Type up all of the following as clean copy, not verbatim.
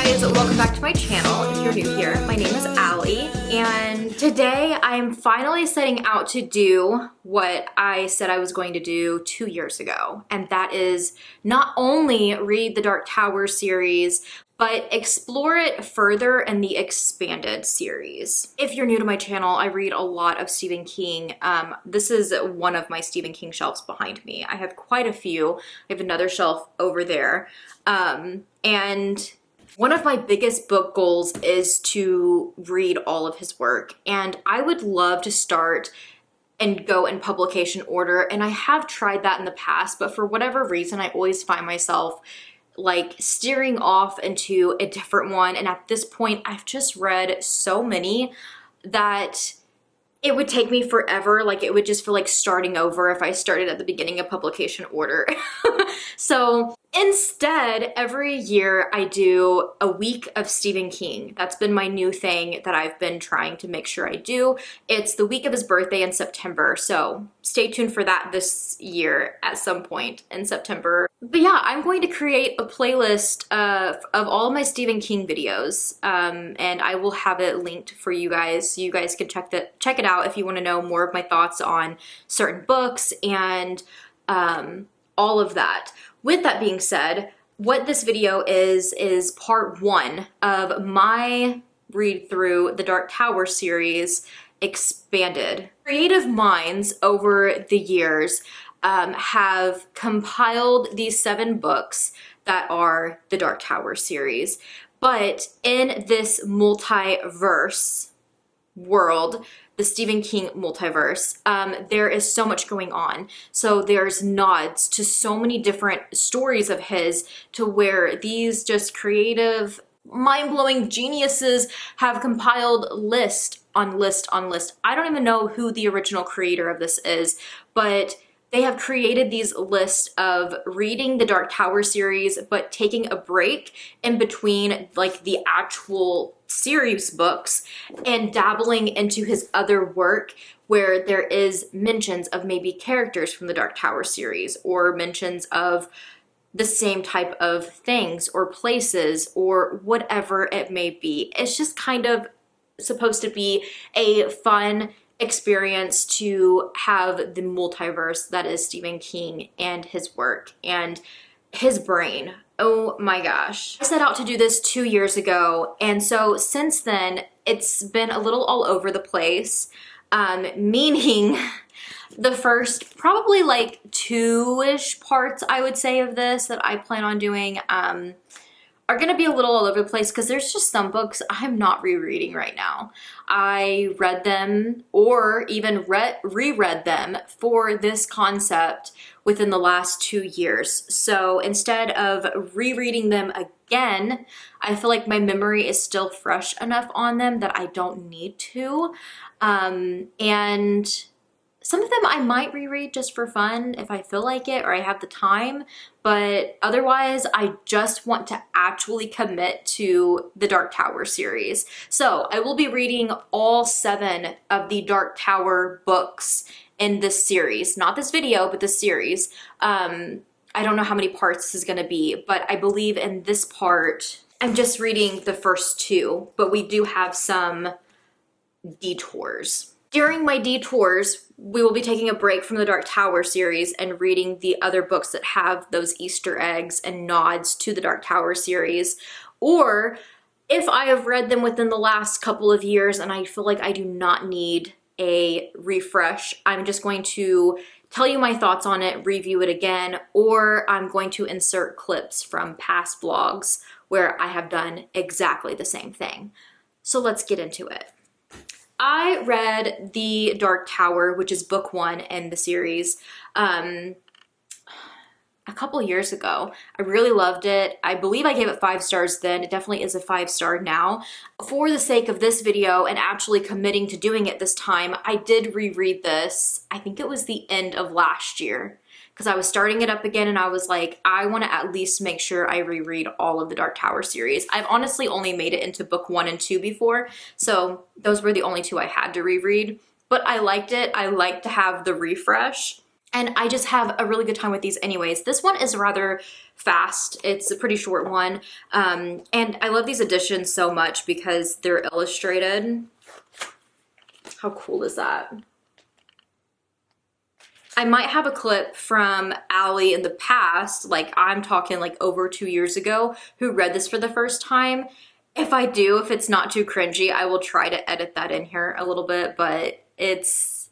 guys, welcome back to my channel. If you're new here, my name is Allie, and today I am finally setting out to do what I said I was going to do 2 years ago, and that is not only read the Dark Tower series, but explore it further in the expanded series. If you're new to my channel, I read a lot of Stephen King. This is one of my Stephen King shelves behind me. I have quite a few. I have another shelf over there. And one of my biggest book goals is to read all of his work, and I would love to start and go in publication order, and I have tried that in the past, but for whatever reason I always find myself like steering off into a different one, and at this point I've just read so many that it would take me forever. Like, it would just feel like starting over if I started at the beginning of publication order. So instead, every year I do a week of Stephen King. That's been my new thing that I've been trying to make sure I do. It's the week of his birthday in September, so stay tuned for that this year at some point in September. But yeah, I'm going to create a playlist of all of my Stephen King videos, and I will have it linked for you guys, so you guys can check it out if you want to know more of my thoughts on certain books and all of that. With that being said, what this video is part one of my read through the Dark Tower series expanded. Creative minds over the years have compiled these 7 books that are the Dark Tower series. But in this multiverse world, the Stephen King multiverse, there is so much going on. So there's nods to so many different stories of his, to where these just creative, mind-blowing geniuses have compiled list on list on list. I don't even know who the original creator of this is, but they have created these lists of reading the Dark Tower series, but taking a break in between like the actual series books and dabbling into his other work, where there is mentions of maybe characters from the Dark Tower series, or mentions of the same type of things or places or whatever it may be. It's just kind of supposed to be a fun experience to have the multiverse that is Stephen King and his work and his brain. Oh my gosh. I set out to do this 2 years ago, and so since then it's been a little all over the place, meaning the first probably like 2-ish parts, I would say, of this that I plan on doing are gonna be a little all over the place, because there's just some books I'm not rereading right now. I read them, or even reread them for this concept within the last 2 years. So instead of rereading them again, I feel like my memory is still fresh enough on them that I don't need to. And some of them I might reread just for fun if I feel like it or I have the time, but otherwise I just want to actually commit to the Dark Tower series. So I will be reading all 7 of the Dark Tower books in this series. Not this video, but this series. I don't know how many parts this is going to be, but I believe in this part I'm just reading the first 2, but we do have some detours. During my detours, we will be taking a break from the Dark Tower series and reading the other books that have those Easter eggs and nods to the Dark Tower series. Or if I have read them within the last couple of years and I feel like I do not need a refresh, I'm just going to tell you my thoughts on it, review it again, or I'm going to insert clips from past vlogs where I have done exactly the same thing. So let's get into it. I read the Dark Tower, which is book 1 in the series, a couple years ago. I really loved it. I believe I gave it 5 stars then. It definitely is a 5-star now. For the sake of this video and actually committing to doing it this time, I did reread this. I think it was the end of last year, because I was starting it up again and I was like, I want to at least make sure I reread all of the Dark Tower series. I've honestly only made it into book 1 and 2 before, so those were the only 2 I had to reread, but I liked it. I liked to have the refresh. And I just have a really good time with these anyways. This one is rather fast. It's a pretty short one. And I love these editions so much because they're illustrated. How cool is that? I might have a clip from Allie in the past, like I'm talking like over 2 years ago, who read this for the first time. If I do, if it's not too cringy, I will try to edit that in here a little bit, but it's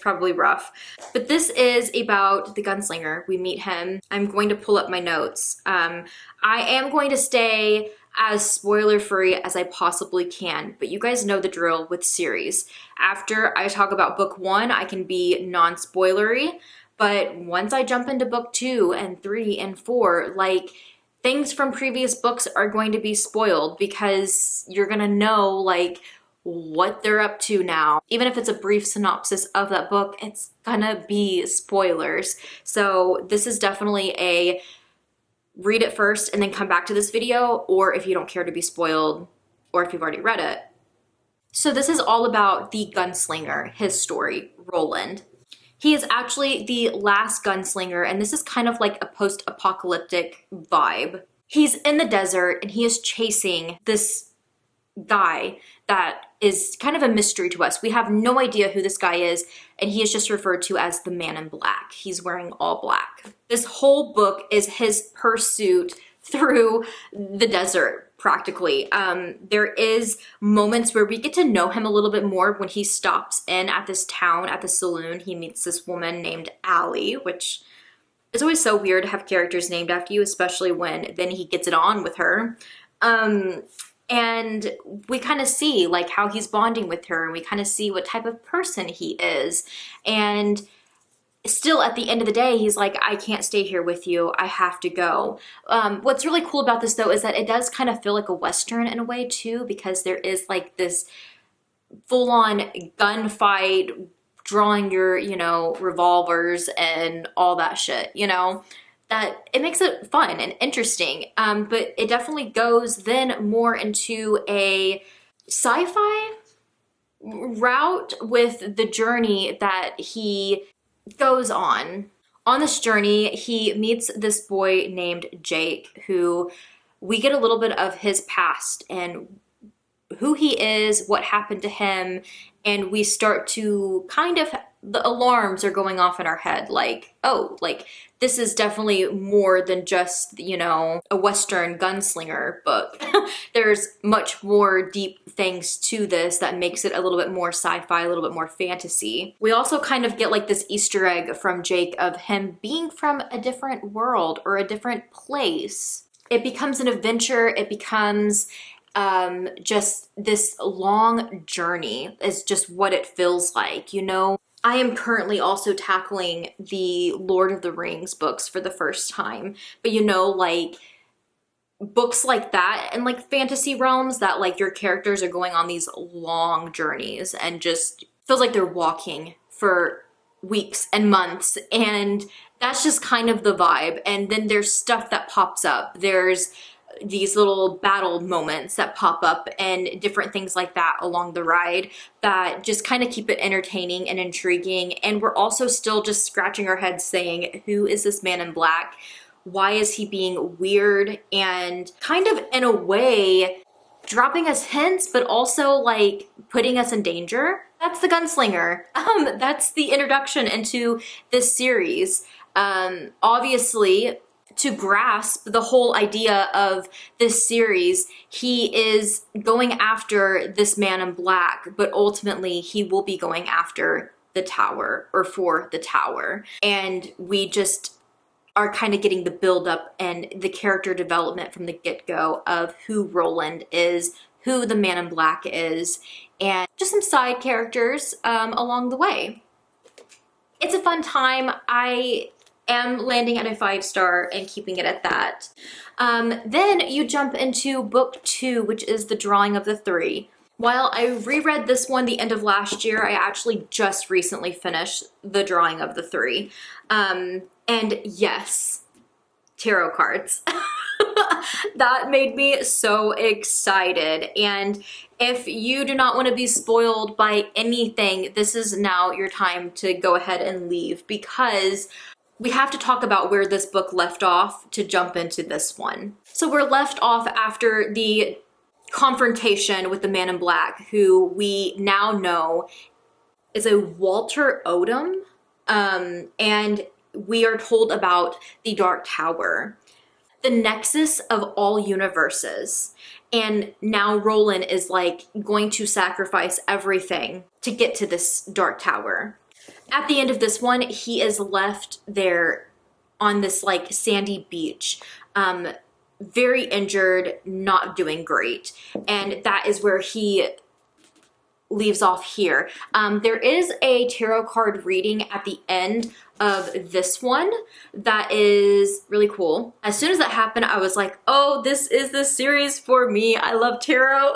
probably rough. But this is about the gunslinger. We meet him. I'm going to pull up my notes. I am going to stay as spoiler free as I possibly can, but you guys know the drill with series. After I talk about book 1, I can be non-spoilery, but once I jump into book 2 and 3 and 4, like things from previous books are going to be spoiled because you're gonna know like what they're up to now. Even if it's a brief synopsis of that book, it's gonna be spoilers. So this is definitely a read it first and then come back to this video, or if you don't care to be spoiled, or if you've already read it. So this is all about the gunslinger, his story, Roland. He is actually the last gunslinger, and this is kind of like a post-apocalyptic vibe. He's in the desert and he is chasing this guy that is kind of a mystery to us. We have no idea who this guy is, and he is just referred to as the man in black. He's wearing all black. This whole book is his pursuit through the desert, practically. There is moments where we get to know him a little bit more when he stops in at this town, at the saloon. He meets this woman named Allie, which is always so weird to have characters named after you, especially when then he gets it on with her. And we kind of see like how he's bonding with her, and we kind of see what type of person he is. And still at the end of the day, he's like, I can't stay here with you. I have to go. What's really cool about this though is that it does kind of feel like a Western in a way too, because there is like this full-on gunfight, drawing your, you know, revolvers and all that shit, you know? That it makes it fun and interesting, but it definitely goes then more into a sci-fi route with the journey that he goes on. On this journey, he meets this boy named Jake, who we get a little bit of his past and who he is, what happened to him, and we start to kind of, the alarms are going off in our head, like, oh, like, this is definitely more than just, you know, a Western gunslinger book. There's much more deep things to this that makes it a little bit more sci-fi, a little bit more fantasy. We also kind of get like this Easter egg from Jake of him being from a different world or a different place. It becomes an adventure. It becomes just this long journey is just what it feels like, you know? I am currently also tackling the Lord of the Rings books for the first time, but you know, like books like that and like fantasy realms that like your characters are going on these long journeys and just feels like they're walking for weeks and months, and that's just kind of the vibe. And then there's stuff that pops up. There's these little battle moments that pop up and different things like that along the ride that just kind of keep it entertaining and intriguing. And we're also still just scratching our heads saying, who is this man in black? Why is he being weird? And kind of in a way dropping us hints, but also like putting us in danger. That's the gunslinger. That's the introduction into this series. Obviously, to grasp the whole idea of this series, he is going after this man in black, but ultimately he will be going after the tower, or for the tower. And we just are kind of getting the buildup and the character development from the get-go of who Roland is, who the man in black is, and just some side characters along the way. It's a fun time. I am landing at a 5-star and keeping it at that. Then you jump into book 2, which is The Drawing of the Three. While I reread this one the end of last year, I actually just recently finished The Drawing of the Three. And yes, tarot cards. That made me so excited. And if you do not want to be spoiled by anything, this is now your time to go ahead and leave, because we have to talk about where this book left off to jump into this one. So we're left off after the confrontation with the man in black, who we now know is a Walter Odom. And we are told about the Dark Tower, the nexus of all universes. And now Roland is like going to sacrifice everything to get to this Dark Tower. At the end of this one, he is left there on this like sandy beach, very injured, not doing great. And that is where he leaves off here. There is a tarot card reading at the end of this one that is really cool. As soon as that happened, I was like, oh, this is the series for me. I love tarot.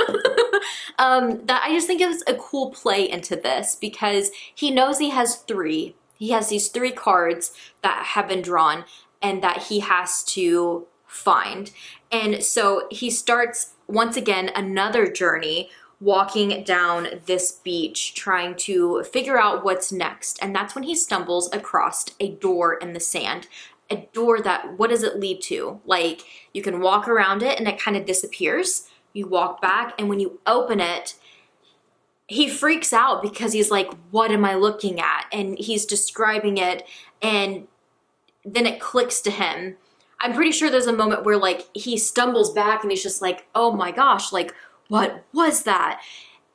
That I just think it was a cool play into this, because he knows he has three. He has these three cards that have been drawn and that he has to find. And so he starts once again another journey, walking down this beach trying to figure out what's next. And that's when he stumbles across a door in the sand. A door that, what does it lead to? Like, you can walk around it and it kind of disappears. You walk back, and when you open it, he freaks out because he's like, what am I looking at? And he's describing it, and then it clicks to him. I'm pretty sure there's a moment where like he stumbles back and he's just like, oh my gosh, like, what was that?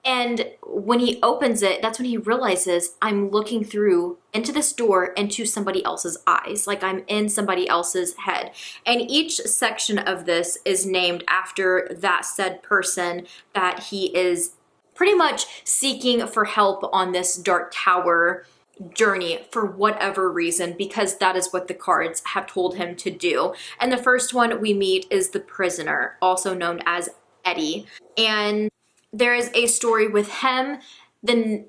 And when he opens it, that's when he realizes, I'm looking through into this door into somebody else's eyes. Like, I'm in somebody else's head. And each section of this is named after that said person that he is pretty much seeking for help on this Dark Tower journey for whatever reason, because that is what the cards have told him to do. And the first one we meet is the prisoner, also known as Eddie. And there is a story with him. Then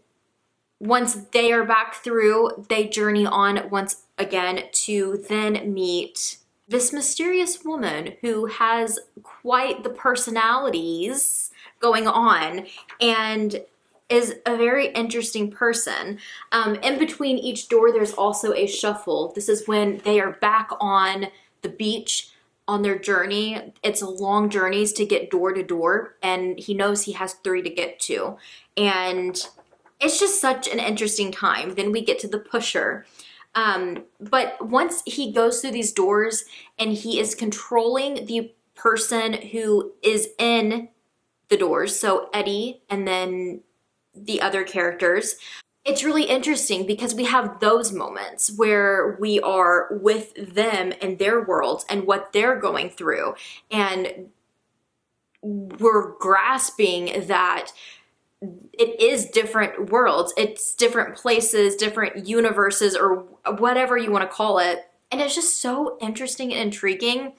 once they are back through, they journey on once again to then meet this mysterious woman who has quite the personalities going on and is a very interesting person. In between each door, there's also a shuffle. This is when they are back on the beach on their journey. It's long journeys to get door to door, and he knows he has 3 to get to. And it's just such an interesting time. Then we get to the pusher. But once he goes through these doors and he is controlling the person who is in the doors, so Eddie and then the other characters, it's really interesting because we have those moments where we are with them and their worlds and what they're going through. And we're grasping that it is different worlds. It's different places, different universes, or whatever you want to call it. And it's just so interesting and intriguing,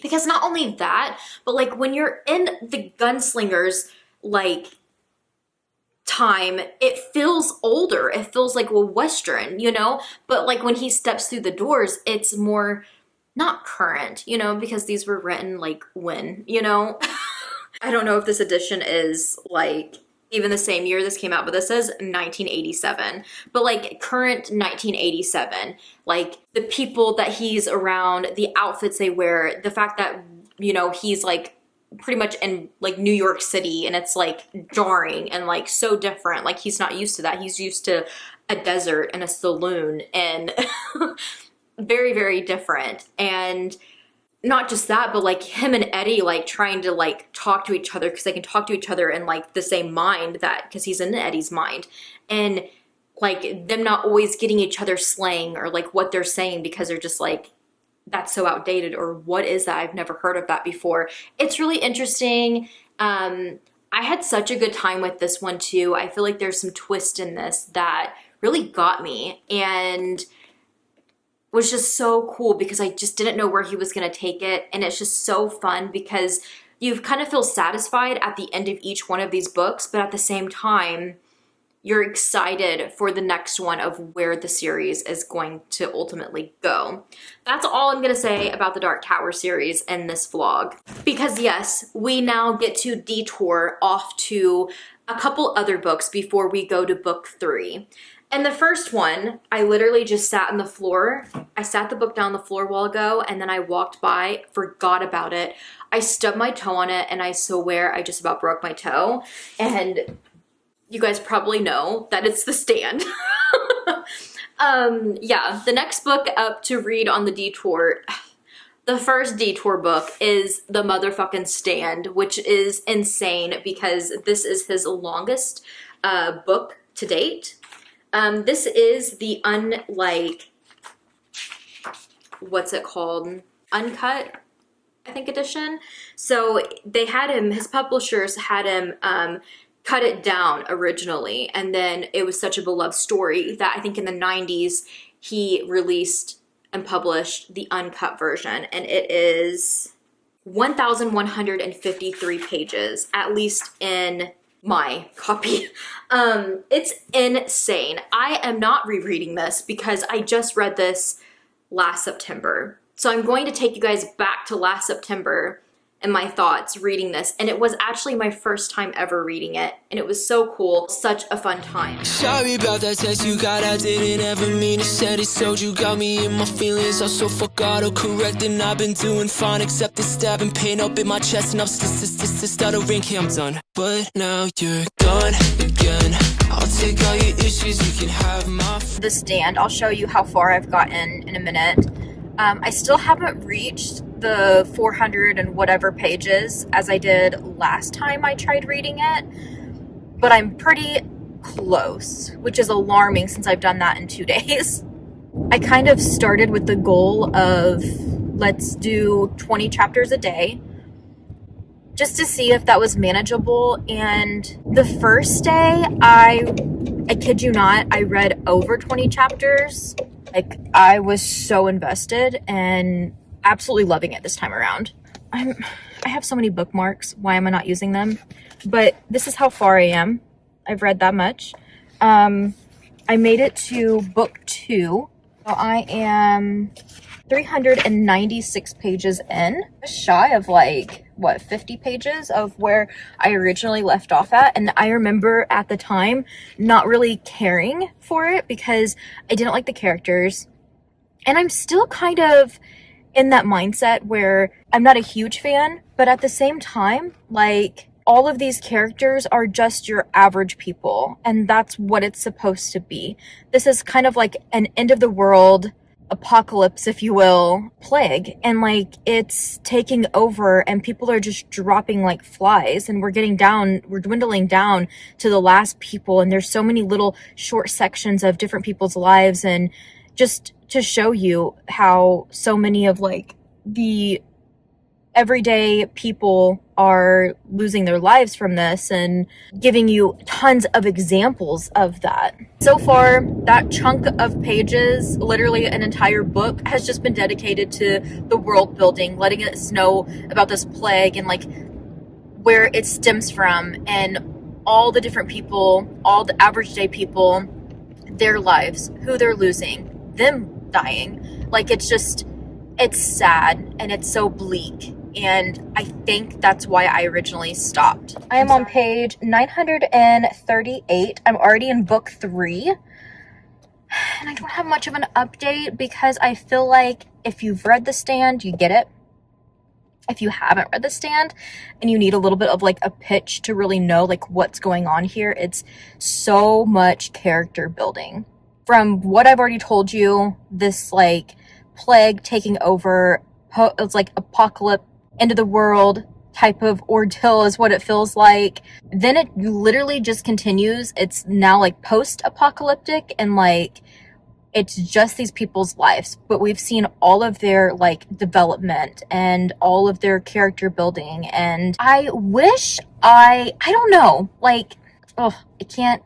because not only that, but like when you're in the Gunslingers, like, time, it feels older. It feels like, well, Western, you know? But like when he steps through the doors, it's more not current, you know, because these were written like when, you know? I don't know if this edition is like even the same year this came out, but this says 1987. But like current 1987, like the people that he's around, the outfits they wear, the fact that, you know, he's like pretty much in like New York City, and it's like jarring and like so different. Like he's not used to that. He's used to a desert and a saloon, and very, very different. And not just that, but like him and Eddie like trying to like talk to each other, because they can talk to each other in like the same mind, that because he's in Eddie's mind, and like them not always getting each other slang or like what they're saying, because they're just like, that's so outdated, or what is that? I've never heard of that before. It's really interesting. I had such a good time with this one too. I feel like there's some twist in this that really got me and was just so cool, because I just didn't know where he was going to take it. And it's just so fun because you kind of feel satisfied at the end of each one of these books, but at the same time, you're excited for the next one of where the series is going to ultimately go. That's all I'm gonna say about the Dark Tower series in this vlog. Because yes, we now get to detour off to a couple other books before we go to book 3. And the first one, I literally just sat on the floor. I sat the book down on the floor a while ago, and then I walked by, forgot about it. I stubbed my toe on it, and I swear I just about broke my toe. And you guys probably know that it's The Stand. Yeah, the next book up to read on the Detour, the first Detour book is The Motherfucking Stand, which is insane because this is his longest book to date. This is the what's it called? Uncut, I think, edition. So they had him, his publishers had him cut it down originally, and then it was such a beloved story that I think in the 90s he released and published the uncut version, and it is 1,153 pages, at least in my copy. It's insane. I am not rereading this because I just read this last September. So I'm going to take you guys back to last September and my thoughts reading this, and it was actually my first time ever reading it, and it was so cool, such a fun time. Sorry about that text you got, I didn't ever mean to send it, so you got me in my feelings, I so fuck autocorrect, and I've been doing fine, except the stabbing pain up in my chest, and I'm stuttering, okay, I'm done. But now you're gone again, I'll take all your issues, you can have my... The Stand, I'll show you how far I've gotten in a minute. I still haven't reached the 400 and whatever pages as I did last time I tried reading it, but I'm pretty close, which is alarming since I've done that in 2 days. I kind of started with the goal of let's do 20 chapters a day just to see if that was manageable, and the first day I kid you not, I read over 20 chapters. Like, I was so invested and absolutely loving it this time around. I have so many bookmarks. Why am I not using them? But this is how far I am. I've read that much. I made it to book 2. So I am 396 pages in. Just shy of 50 pages of where I originally left off at. And I remember at the time not really caring for it because I didn't like the characters. And I'm still kind of in that mindset where I'm not a huge fan, but at the same time, all of these characters are just your average people, and that's what it's supposed to be. This is kind of like an end of the world apocalypse, if you will, plague, and it's taking over and people are just dropping like flies, and we're dwindling down to the last people, and there's so many little short sections of different people's lives, and just to show you how so many of the everyday people are losing their lives from this, and giving you tons of examples of that. So far, that chunk of pages, literally an entire book, has just been dedicated to the world building, letting us know about this plague and where it stems from, and all the different people, all the average day people, their lives, who they're losing, them dying. It's sad and it's so bleak. And I think that's why I originally stopped. I am on page 938. I'm already in book 3. And I don't have much of an update because I feel like if you've read The Stand, you get it. If you haven't read The Stand and you need a little bit of a pitch to really know what's going on here, it's so much character building. From what I've already told you, this plague taking over, it's apocalypse, end of the world type of ordeal is what it feels like. Then it literally just continues. It's now post-apocalyptic, and it's just these people's lives, but we've seen all of their development and all of their character building. And I wish I don't know, I can't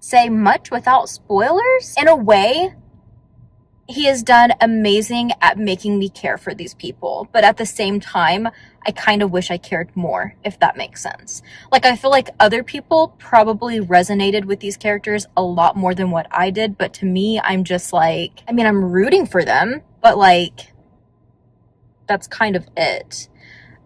say much without spoilers. In a way, he has done amazing at making me care for these people, but at the same time, I kind of wish I cared more, if that makes sense. Like, I feel like other people probably resonated with these characters a lot more than what I did, but to me, I'm just like, I mean, I'm rooting for them, but like, that's kind of it.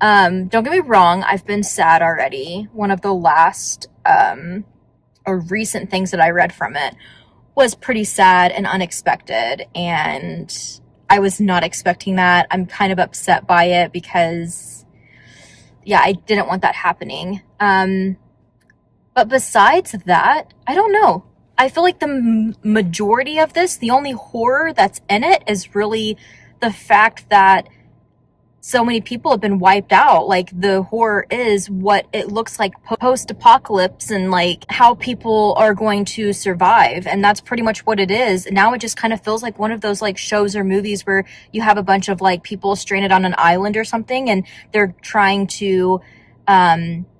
Don't get me wrong, I've been sad already. One of the last, or recent things that I read from it was pretty sad and unexpected, and I was not expecting that. I'm kind of upset by it because, yeah, I didn't want that happening. But besides that, I don't know. I feel like the majority of this, the only horror that's in it is really the fact that so many people have been wiped out. Like, the horror is what it looks like post-apocalypse and like how people are going to survive, and that's pretty much what it is. Now it just kind of feels like one of those like shows or movies where you have a bunch of like people stranded on an island or something, and they're trying to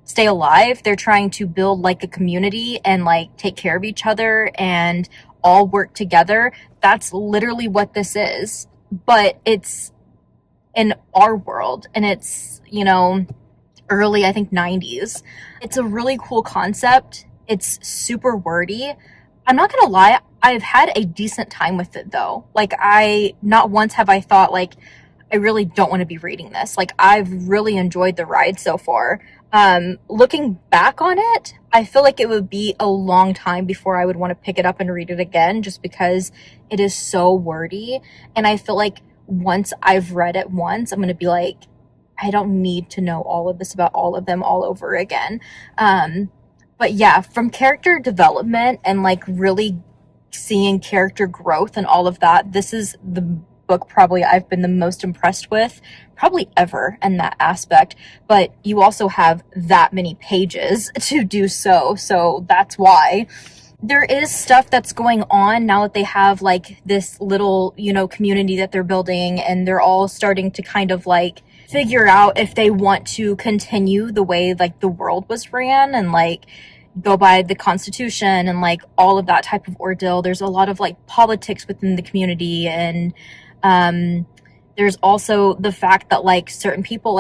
stay alive. They're trying to build like a community and like take care of each other and all work together. That's literally what this is, but it's in our world, and it's, you know, early, I think, 90s. It's a really cool concept. It's super wordy. I'm not gonna lie, I've had a decent time with it though. Like, not once have I thought like, I really don't want to be reading this. Like, I've really enjoyed the ride so far. Looking back on it, I feel like it would be a long time before I would want to pick it up and read it again, just because it is so wordy, and I feel like once I've read it once, I'm going to be like, I don't need to know all of this about all of them all over again. But yeah, from character development and like really seeing character growth and all of that, this is the book probably I've been the most impressed with, probably ever, in that aspect. But you also have that many pages to do so that's why. There is stuff that's going on now that they have like this little, you know, community that they're building, and they're all starting to kind of like figure out if they want to continue the way like the world was ran and like go by the Constitution and like all of that type of ordeal. There's a lot of like politics within the community, and there's also the fact that like certain people,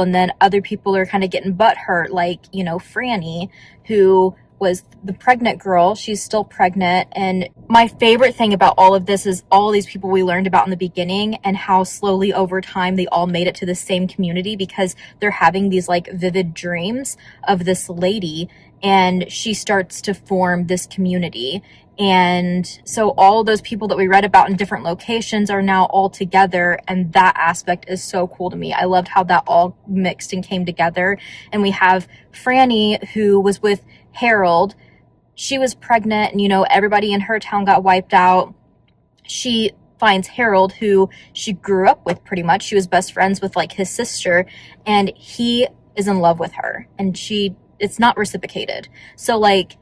and then other people are kind of getting butthurt, like, you know, Franny, who was the pregnant girl. She's still pregnant. And my favorite thing about all of this is all these people we learned about in the beginning, and how slowly over time they all made it to the same community, because they're having these like vivid dreams of this lady, and she starts to form this community. And so all those people that we read about in different locations are now all together, and that aspect is so cool to me. I loved how that all mixed and came together. And we have Franny, who was with Harold. She was pregnant, and, you know, everybody in her town got wiped out. She finds Harold, who she grew up with pretty much. She was best friends with like his sister, and he is in love with her, and it's not reciprocated. So like,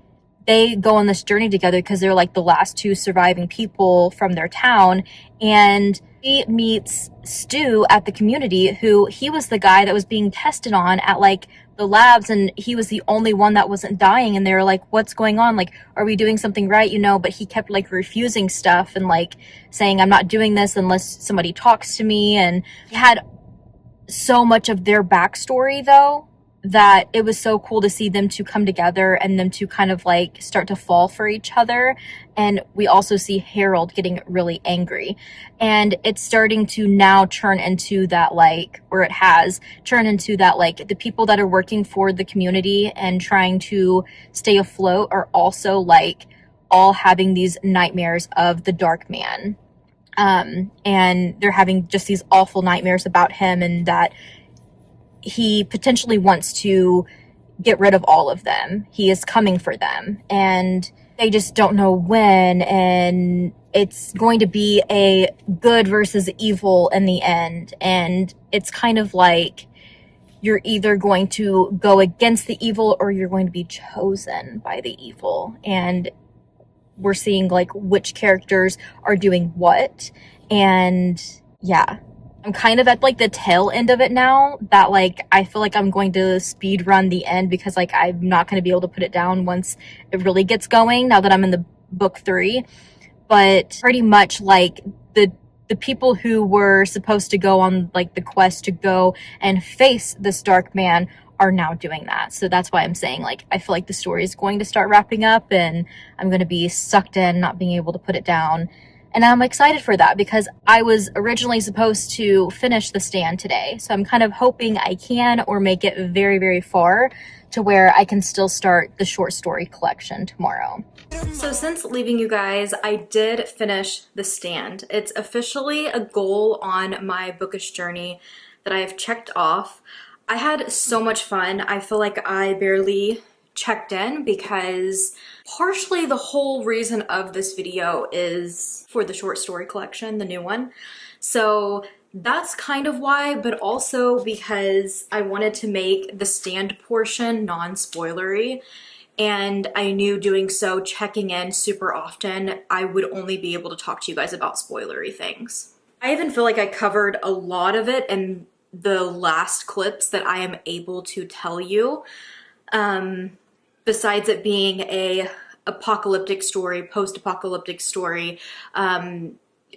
they go on this journey together because they're like the last two surviving people from their town. And he meets Stu at the community, who he was the guy that was being tested on at like the labs, and he was the only one that wasn't dying. And they were like, what's going on? Like, are we doing something right? You know, but he kept like refusing stuff and like saying, I'm not doing this unless somebody talks to me. And he had so much of their backstory though, that it was so cool to see them to come together and them to kind of like start to fall for each other. And we also see Harold getting really angry, and it's starting to now turn into that like, or it has turned into that like, the people that are working for the community and trying to stay afloat are also like all having these nightmares of the Dark Man. And they're having just these awful nightmares about him, and that he potentially wants to get rid of all of them. He is coming for them, and they just don't know when, and it's going to be a good versus evil in the end. And it's kind of like, you're either going to go against the evil or you're going to be chosen by the evil. And we're seeing like which characters are doing what. And yeah, I'm kind of at like the tail end of it now, that like I feel like I'm going to speed run the end, because like I'm not going to be able to put it down once it really gets going, now that I'm in the book 3. but pretty much like the people who were supposed to go on like the quest to go and face this dark man are now doing that. So that's why I'm saying, like, I feel like the story is going to start wrapping up and I'm going to be sucked in, not being able to put it down. And I'm excited for that because I was originally supposed to finish The Stand today. So I'm kind of hoping I can, or make it very, very far to where I can still start the short story collection tomorrow. So since leaving you guys, I did finish The Stand. It's officially a goal on my bookish journey that I have checked off. I had so much fun. I feel like I barely checked in because partially the whole reason of this video is for the short story collection, the new one. So that's kind of why, but also because I wanted to make the Stand portion non-spoilery. And I knew doing so, checking in super often, I would only be able to talk to you guys about spoilery things. I even feel like I covered a lot of it in the last clips that I am able to tell you. Besides it being a apocalyptic story, post-apocalyptic story,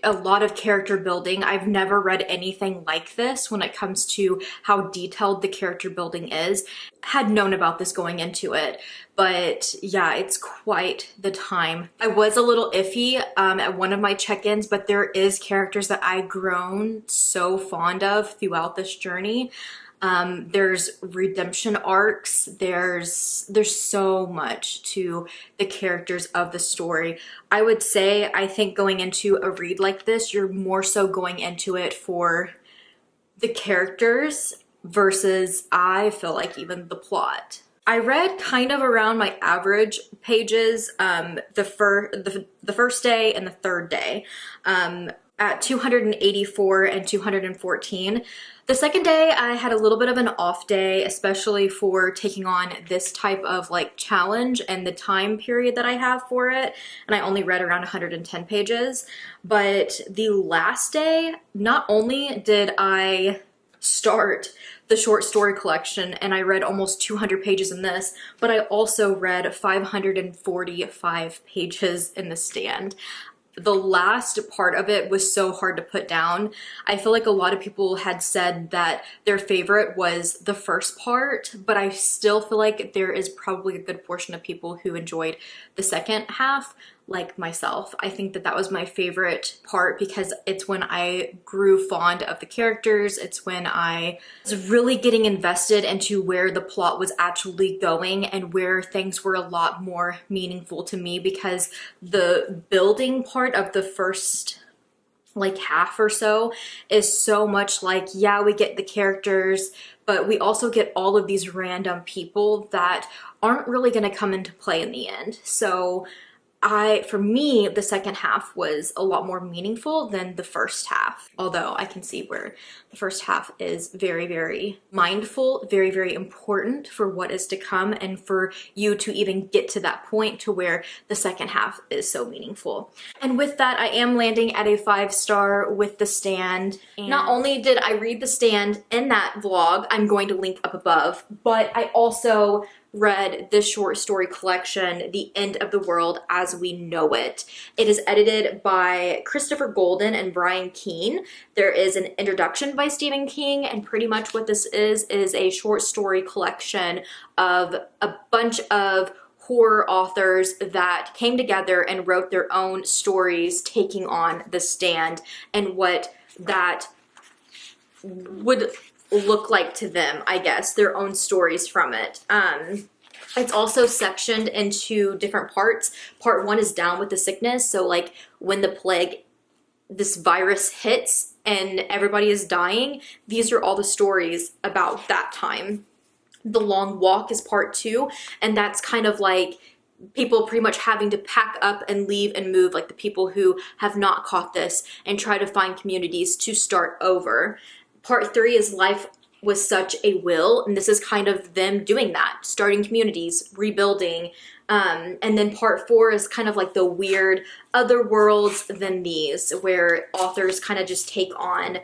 a lot of character building. I've never read anything like this when it comes to how detailed the character building is. Had known about this going into it, but yeah, it's quite the time. I was a little iffy at one of my check-ins, but there is characters that I've grown so fond of throughout this journey. There's redemption arcs, there's so much to the characters of the story. I would say, I think going into a read like this, you're more so going into it for the characters versus, I feel like, even the plot. I read kind of around my average pages the first day and the third day at 284 and 214. The second day I had a little bit of an off day, especially for taking on this type of like challenge and the time period that I have for it, and I only read around 110 pages. But the last day, not only did I start the short story collection and I read almost 200 pages in this, but I also read 545 pages in The Stand. The last part of it was so hard to put down. I feel like a lot of people had said that their favorite was the first part, but I still feel like there is probably a good portion of people who enjoyed the second half, like myself. I think that that was my favorite part because it's when I grew fond of the characters. It's when I was really getting invested into where the plot was actually going and where things were a lot more meaningful to me, because the building part of the first like half or so is so much like, yeah, we get the characters, but we also get all of these random people that aren't really going to come into play in the end. So for me, the second half was a lot more meaningful than the first half, although I can see where the first half is very, very mindful, very, very important for what is to come, and for you to even get to that point to where the second half is so meaningful. And with that, I am landing at a 5-star with The Stand. And not only did I read The Stand in that vlog, I'm going to link up above, but I also read this short story collection, The End of the World as We Know It. It is edited by Christopher Golden and Brian Keene. There is an introduction by Stephen King, and pretty much what this is a short story collection of a bunch of horror authors that came together and wrote their own stories taking on The Stand and what that would look like to them, I guess, their own stories from it. It's also sectioned into different parts. Part 1 is down with the sickness, so like when the plague, this virus hits and everybody is dying, these are all the stories about that time. The Long Walk is part 2, and that's kind of like people pretty much having to pack up and leave and move, like the people who have not caught this, and try to find communities to start over. Part 3 is Life Was Such a Will, and this is kind of them doing that, starting communities, rebuilding. And then part 4 is kind of like the weird other worlds than these, where authors kind of just take on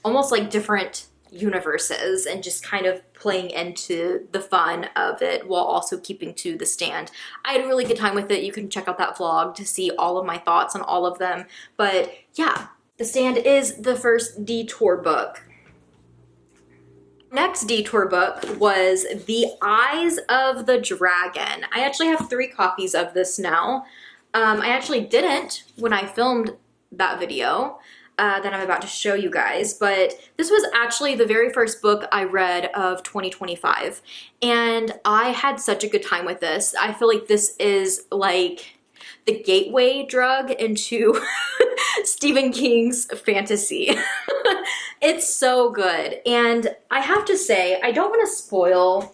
almost like different universes and just kind of playing into the fun of it while also keeping to The Stand. I had a really good time with it. You can check out that vlog to see all of my thoughts on all of them. But yeah, The Stand is the first Detour book. Next Detour book was The Eyes of the Dragon. I actually have 3 copies of this now. I actually didn't when I filmed that video that I'm about to show you guys, but this was actually the very first book I read of 2025, and I had such a good time with this. I feel like this is like the gateway drug into Stephen King's fantasy. It's so good, and I have to say, I don't want to spoil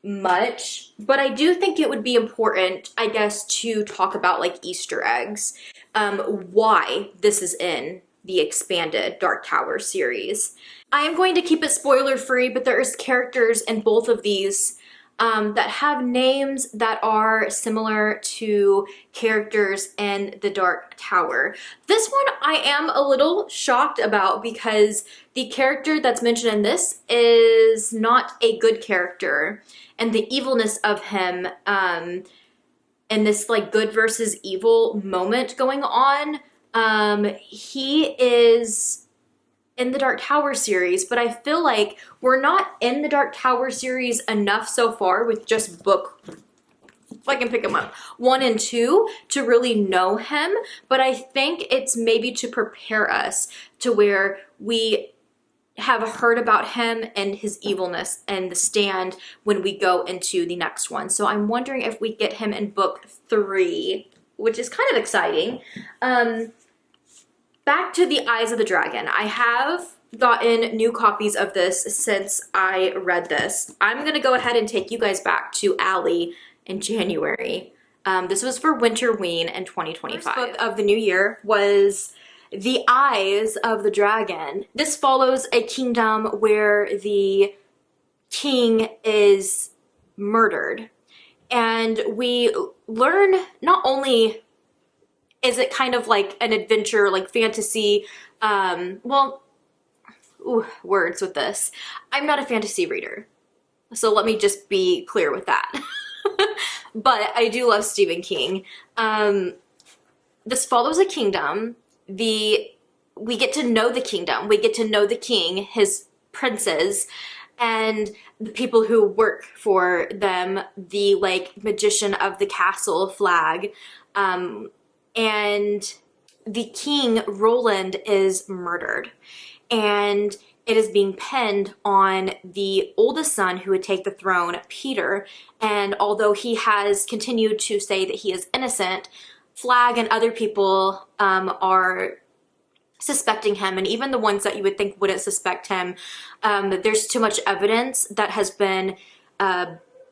much, but I do think it would be important, I guess, to talk about like Easter eggs, why this is in the expanded Dark Tower series. I am going to keep it spoiler free, but there is characters in both of these that have names that are similar to characters in the Dark Tower. This one I am a little shocked about because the character that's mentioned in this is not a good character, and the evilness of him and this like good versus evil moment going on, he is in the Dark Tower series, but I feel like we're not in the Dark Tower series enough so far with just book, if I can pick them up, 1 and 2 to really know him, but I think it's maybe to prepare us to where we have heard about him and his evilness and The Stand when we go into the next one. So I'm wondering if we get him in book 3, which is kind of exciting. Back to The Eyes of the Dragon. I have gotten new copies of this since I read this. I'm gonna go ahead and take you guys back to Allie in January. This was for Winterween in 2025. First book of the new year was The Eyes of the Dragon. This follows a kingdom where the king is murdered. And we learn not only is it kind of like an adventure, like fantasy, words with this. I'm not a fantasy reader, so let me just be clear with that. But I do love Stephen King. This follows a kingdom. We get to know the kingdom. We get to know the king, his princes, and the people who work for them, the like magician of the castle flag, and the king, Roland, is murdered, and it is being pinned on the oldest son who would take the throne, Peter, and although he has continued to say that he is innocent, Flag and other people are suspecting him, and even the ones that you would think wouldn't suspect him, there's too much evidence that has been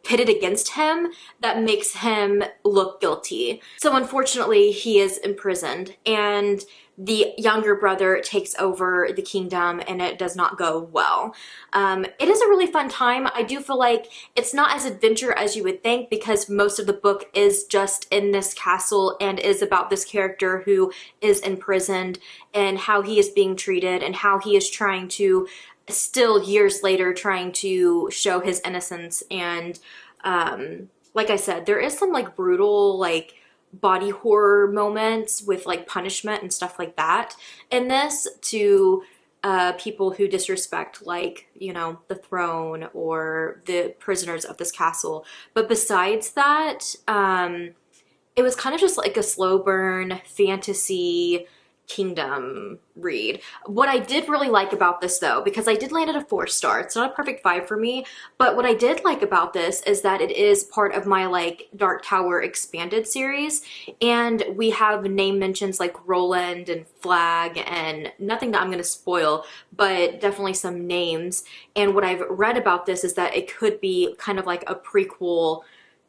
pitted against him that makes him look guilty. So unfortunately, he is imprisoned, and the younger brother takes over the kingdom, and it does not go well. It is a really fun time. I do feel like it's not as adventure as you would think, because most of the book is just in this castle and is about this character who is imprisoned and how he is being treated and how he is trying to, still years later, trying to show his innocence. And like I said, there is some like brutal like body horror moments with like punishment and stuff like that in this, to people who disrespect, like, you know, the throne or the prisoners of this castle. But besides that, it was kind of just like a slow burn fantasy kingdom read. What I did really like about this, though, because I did land at a 4-star, it's not a perfect 5 for me, but what I did like about this is that it is part of my like Dark Tower expanded series, and we have name mentions like Roland and Flag, and nothing that I'm going to spoil, but definitely some names. And what I've read about this is that it could be kind of like a prequel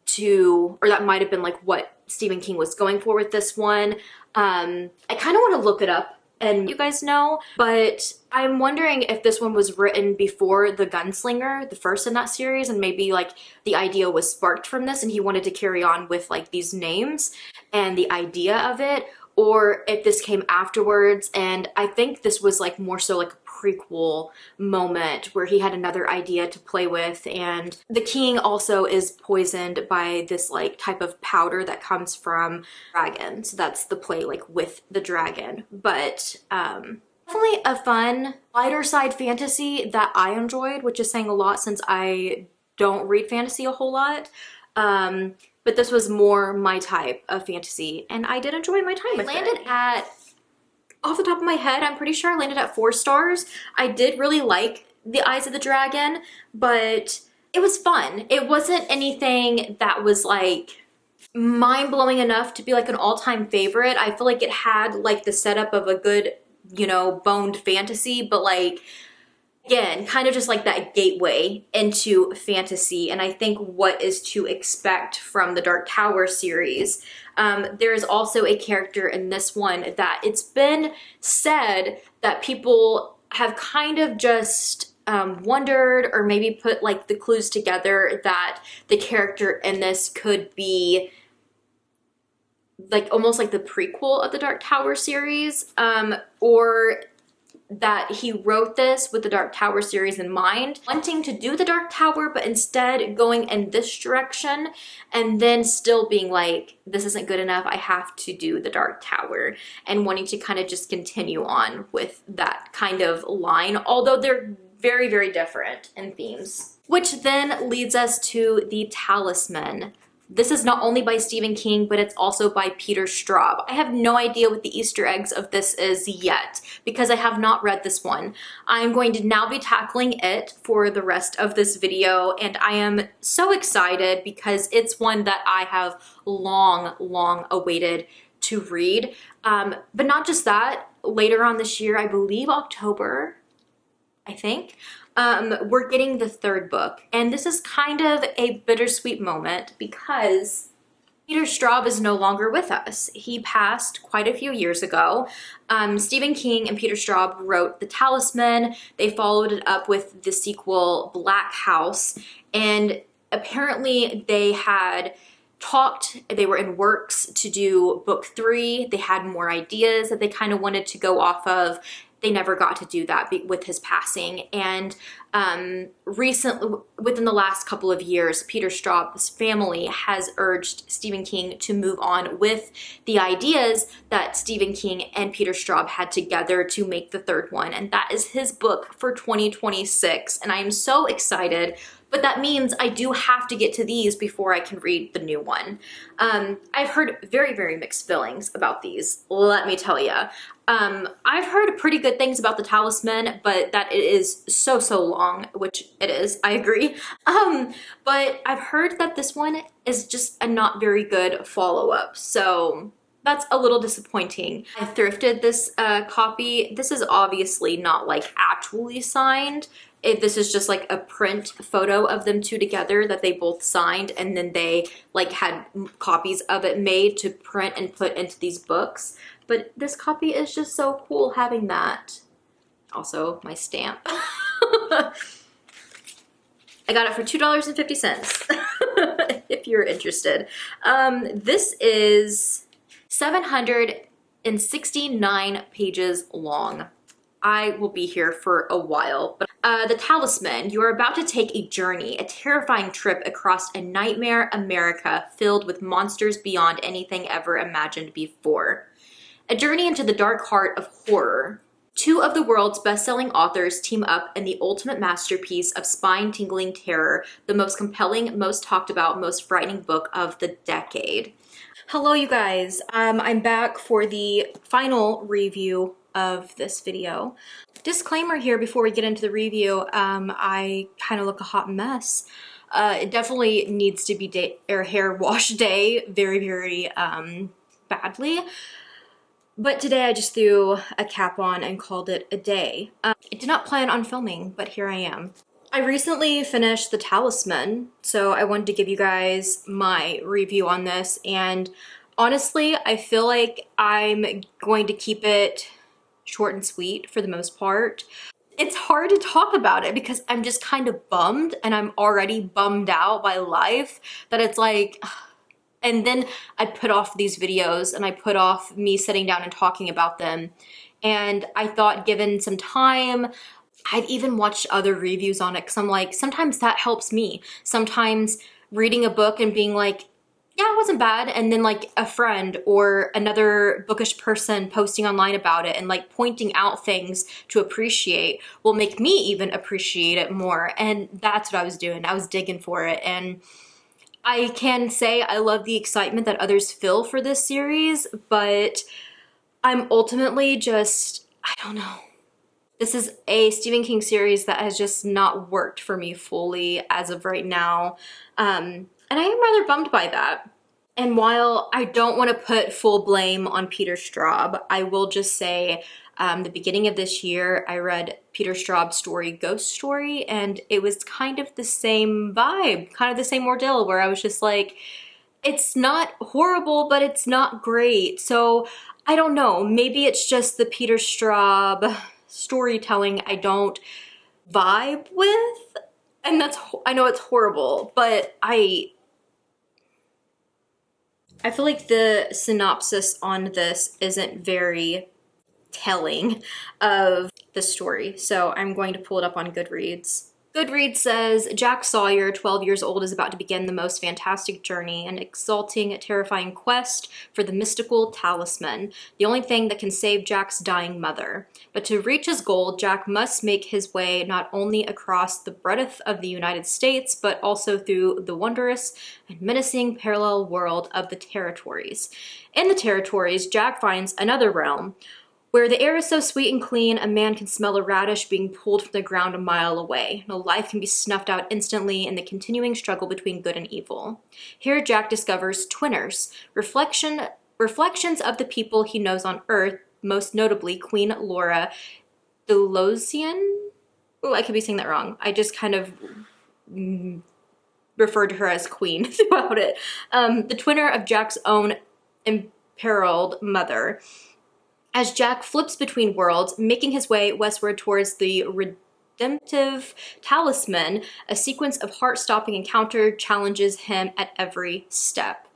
to, or that might have been like what Stephen King was going for with this one. I kind of want to look it up and you guys know, but I'm wondering if this one was written before the Gunslinger, the first in that series, and maybe like the idea was sparked from this and he wanted to carry on with like these names and the idea of it, or if this came afterwards. And I think this was like more so like a prequel moment where he had another idea to play with, and the king also is poisoned by this like type of powder that comes from dragon. So that's the play like with the dragon. But definitely a fun lighter side fantasy that I enjoyed, which is saying a lot since I don't read fantasy a whole lot. But this was more my type of fantasy, and I did enjoy my time with it. I landed at, off the top of my head, I'm pretty sure I landed at 4 stars. I did really like The Eyes of the Dragon, but it was fun. It wasn't anything that was like mind-blowing enough to be like an all-time favorite. I feel like it had like the setup of a good, you know, boned fantasy, but like, again, kind of just like that gateway into fantasy, and I think what is to expect from the Dark Tower series. There is also a character in this one that it's been said that people have kind of just wondered or maybe put like the clues together that the character in this could be like almost like the prequel of the Dark Tower series, or that he wrote this with the Dark Tower series in mind, wanting to do the Dark Tower, but instead going in this direction, and then still being like, this isn't good enough, I have to do the Dark Tower, and wanting to kind of just continue on with that kind of line, although they're very, very different in themes. Which then leads us to the Talisman. This is not only by Stephen King, but it's also by Peter Straub. I have no idea what the Easter eggs of this is yet because I have not read this one. I'm going to now be tackling it for the rest of this video, and I am so excited because it's one that I have long awaited to read. But not just that, later on this year, I believe October, I think, we're getting the 3rd book, and this is kind of a bittersweet moment because Peter Straub is no longer with us. He passed quite a few years ago. Stephen King and Peter Straub wrote The Talisman. They followed it up with the sequel Black House, and apparently they had talked, they were in works to do book 3. They had more ideas that they kind of wanted to go off of. They never got to do that with his passing. And recently, within the last couple of years, Peter Straub's family has urged Stephen King to move on with the ideas that Stephen King and Peter Straub had together to make the 3rd one. And that is his book for 2026. And I am so excited. But that means I do have to get to these before I can read the new one. I've heard very, very mixed feelings about these, let me tell you. I've heard pretty good things about the Talisman, but that it is so long, which it is, I agree. But I've heard that this one is just a not very good follow-up, so that's a little disappointing. I thrifted this copy. This is obviously not like actually signed. This is just like a print photo of them two together that they both signed, and then they like had copies of it made to print and put into these books. But this copy is just so cool having that. Also, my stamp. I got it for $2.50 if you're interested. This is 769 pages long. I will be here for a while. But The Talisman, you are about to take a journey, a terrifying trip across a nightmare America filled with monsters beyond anything ever imagined before. A journey into the dark heart of horror. 2 of the world's best-selling authors team up in the ultimate masterpiece of spine-tingling terror, the most compelling, most talked about, most frightening book of the decade. Hello, you guys. I'm back for the final review of this video. Disclaimer here before we get into the review, I kind of look a hot mess. It definitely needs to be hair wash day very, very badly. But today I just threw a cap on and called it a day. I did not plan on filming, but here I am. I recently finished The Talisman, so I wanted to give you guys my review on this, and honestly, I feel like I'm going to keep it short and sweet for the most part. It's hard to talk about it because I'm just kind of bummed, and I'm already bummed out by life, that it's like, and then I put off these videos and I put off me sitting down and talking about them, And I thought given some time, I'd even watched other reviews on it because I'm like, sometimes that helps me. Sometimes reading a book and being like, yeah, it wasn't bad. And then like a friend or another bookish person posting online about it and like pointing out things to appreciate will make me even appreciate it more. And that's what I was doing. I was digging for it. And I can say I love the excitement that others feel for this series, but I'm ultimately just, I don't know. This is a Stephen King series that has just not worked for me fully as of right now. And I am rather bummed by that. And while I don't want to put full blame on Peter Straub, I will just say the beginning of this year, I read Peter Straub's story, Ghost Story, and it was kind of the same vibe, kind of the same ordeal where I was just like, it's not horrible, but it's not great. So I don't know, maybe it's just the Peter Straub storytelling I don't vibe with. And that's, I know it's horrible, but I feel like the synopsis on this isn't very telling of the story. So I'm going to pull it up on Goodreads. Goodreads says, Jack Sawyer, 12 years old, is about to begin the most fantastic journey, an exulting, terrifying quest for the mystical Talisman, the only thing that can save Jack's dying mother. But to reach his goal, Jack must make his way not only across the breadth of the United States, but also through the wondrous and menacing parallel world of the Territories. In the Territories, Jack finds another realm, where the air is so sweet and clean, a man can smell a radish being pulled from the ground a mile away. No life can be snuffed out instantly in the continuing struggle between good and evil. Here, Jack discovers twinners, reflections of the people he knows on Earth, most notably Queen Laura Delosian. Oh, I could be saying that wrong. I just kind of referred to her as Queen throughout it. The twinner of Jack's own imperiled mother. As Jack flips between worlds, making his way westward towards the redemptive Talisman, a sequence of heart-stopping encounter challenges him at every step.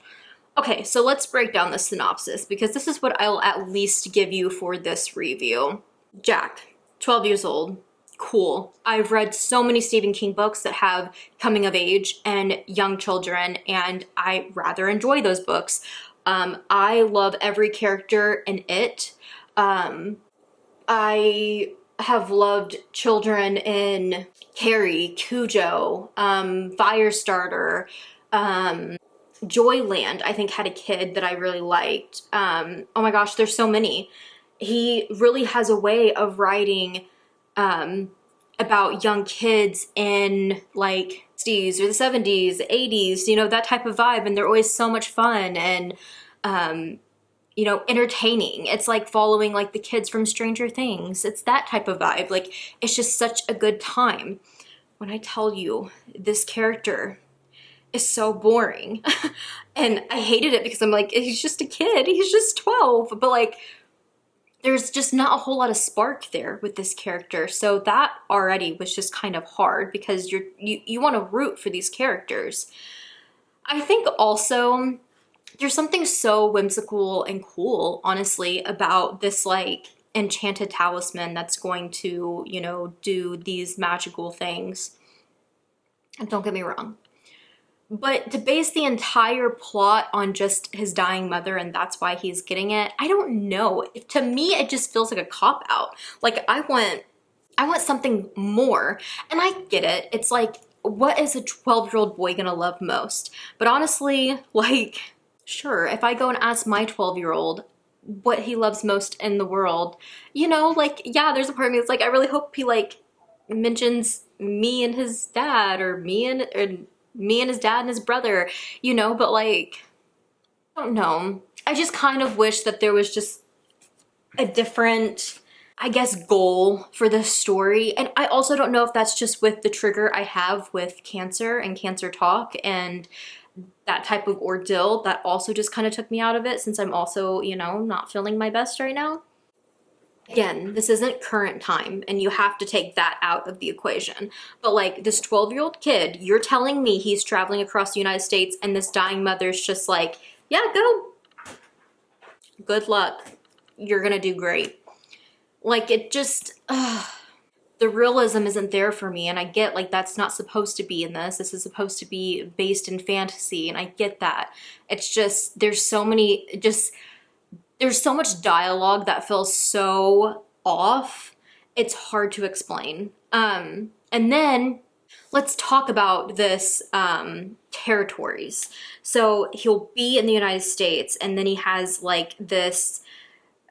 Okay, so let's break down the synopsis, because this is what I'll at least give you for this review. Jack, 12 years old, cool. I've read so many Stephen King books that have coming of age and young children, and I rather enjoy those books. I love every character in it. I have loved children in Carrie, Cujo, Firestarter, Joyland, I think had a kid that I really liked. Oh my gosh, there's so many. He really has a way of writing about young kids in like 60s or the 70s, 80s, you know, that type of vibe. And they're always so much fun and, you know, entertaining. It's like following like the kids from Stranger Things. It's that type of vibe. Like, it's just such a good time. When I tell you this character is so boring and I hated it because I'm like, he's just a kid. He's just 12. But like, there's just not a whole lot of spark there with this character. So that already was just kind of hard because you want to root for these characters. I think also there's something so whimsical and cool, honestly, about this like enchanted talisman that's going to, you know, do these magical things. And don't get me wrong. But to base the entire plot on just his dying mother and that's why he's getting it, I don't know. To me, it just feels like a cop-out. Like, I want something more. And I get it. It's like, what is a 12-year-old boy gonna love most? But honestly, like, sure, if I go and ask my 12-year-old what he loves most in the world, you know, like, yeah, there's a part of me that's like, I really hope he, like, mentions me and his dad or me and his dad and his brother, you know, but like, I don't know. I just kind of wish that there was just a different, I guess, goal for this story. And I also don't know if that's just with the trigger I have with cancer and cancer talk and that type of ordeal that also just kind of took me out of it since I'm also, you know, not feeling my best right now. Again, this isn't current time and you have to take that out of the equation. But like this 12-year-old kid, you're telling me he's traveling across the United States and this dying mother's just like, yeah, go. Good luck. You're gonna do great. Like it just, the realism isn't there for me. And I get like that's not supposed to be in this. This is supposed to be based in fantasy. And I get that. It's just, there's so much dialogue that feels so off. It's hard to explain. And then let's talk about this territories. So he'll be in the United States and then he has like this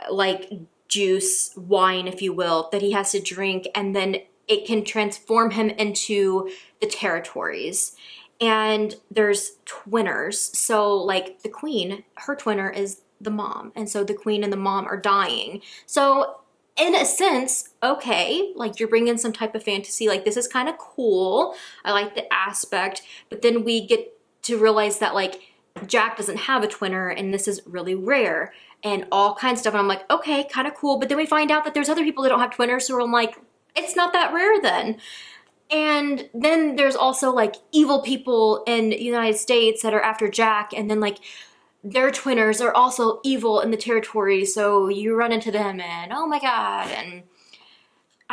like juice, wine, if you will, that he has to drink, and then it can transform him into the territories. And there's twinners. So like the queen, her twinner is the mom. And so the queen and the mom are dying. So in a sense, okay, like you're bringing some type of fantasy, like this is kind of cool. I like the aspect, but then we get to realize that like Jack doesn't have a twinner and this is really rare and all kinds of stuff. And I'm like, okay, kind of cool. But then we find out that there's other people that don't have twinners. So I'm like, it's not that rare then. And then there's also like evil people in the United States that are after Jack. And then like their twinners are also evil in the territory. So you run into them and oh my God. And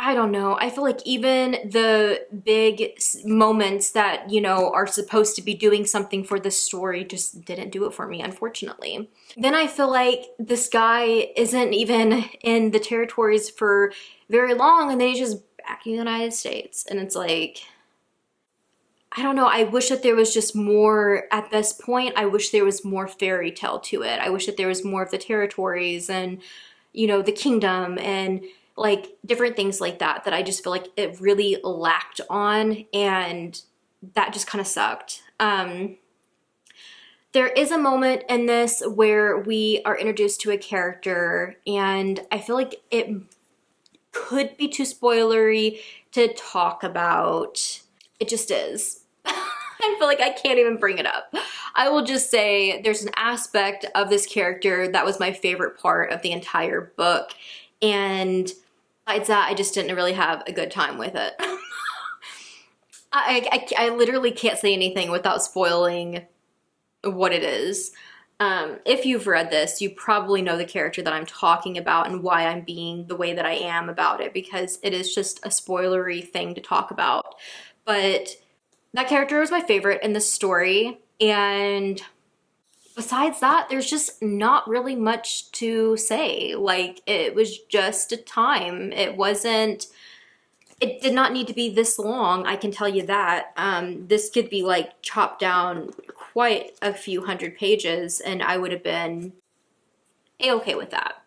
I don't know. I feel like even the big moments that, you know, are supposed to be doing something for the story just didn't do it for me, unfortunately. Then I feel like this guy isn't even in the territories for very long and then he's just back in the United States. And it's like, I don't know. I wish that there was just more at this point. I wish there was more fairy tale to it. I wish that there was more of the territories and, you know, the kingdom and like different things like that, that I just feel like it really lacked on, and that just kind of sucked. There is a moment in this where we are introduced to a character, and I feel like it could be too spoilery to talk about. It just is. I feel like I can't even bring it up. I will just say there's an aspect of this character that was my favorite part of the entire book, and besides that, I just didn't really have a good time with it. I literally can't say anything without spoiling what it is. If you've read this, you probably know the character that I'm talking about and why I'm being the way that I am about it, because it is just a spoilery thing to talk about. But that character was my favorite in the story, and besides that, there's just not really much to say. Like, it was just a time. It did not need to be this long, I can tell you that. This could be like chopped down quite a few hundred pages and I would have been a-okay with that.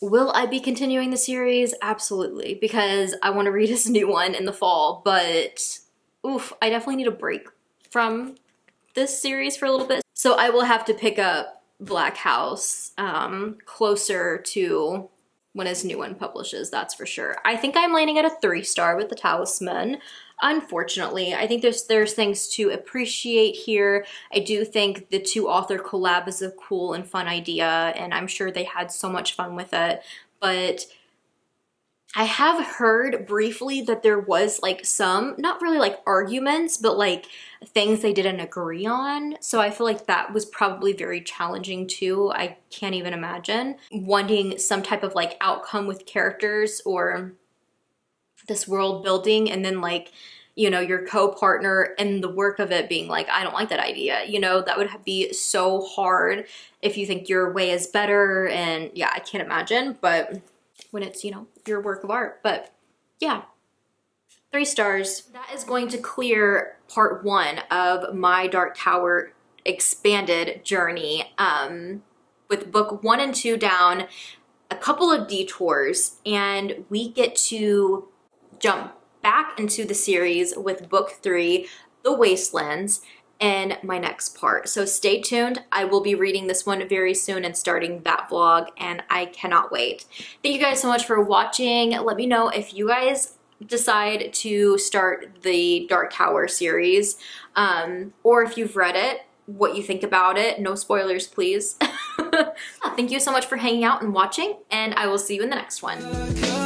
Will I be continuing the series? Absolutely, because I want to read this new one in the fall, but oof, I definitely need a break from this series for a little bit. So I will have to pick up Black House closer to when his new one publishes, that's for sure. I think I'm landing at a 3-star with the Talisman. Unfortunately, I think there's things to appreciate here. I do think the 2-author collab is a cool and fun idea, and I'm sure they had so much fun with it. But I have heard briefly that there was like some, not really like arguments, but like things they didn't agree on. So I feel like that was probably very challenging too. I can't even imagine wanting some type of like outcome with characters or this world building, and then like, you know, your co-partner and the work of it being like, I don't like that idea. You know, that would be so hard if you think your way is better. And yeah, I can't imagine, but when it's, you know, your work of art. But yeah, 3 stars. That is going to clear part 1 of my Dark Tower expanded journey, with book 1 and 2 down, a couple of detours, and we get to jump back into the series with book 3, The Wastelands, in my next part. So stay tuned. I will be reading this one very soon and starting that vlog, and I cannot wait. Thank you guys so much for watching. Let me know if you guys decide to start the Dark Tower series, or if you've read it, what you think about it. No spoilers, please. Thank you so much for hanging out and watching, and I will see you in the next one.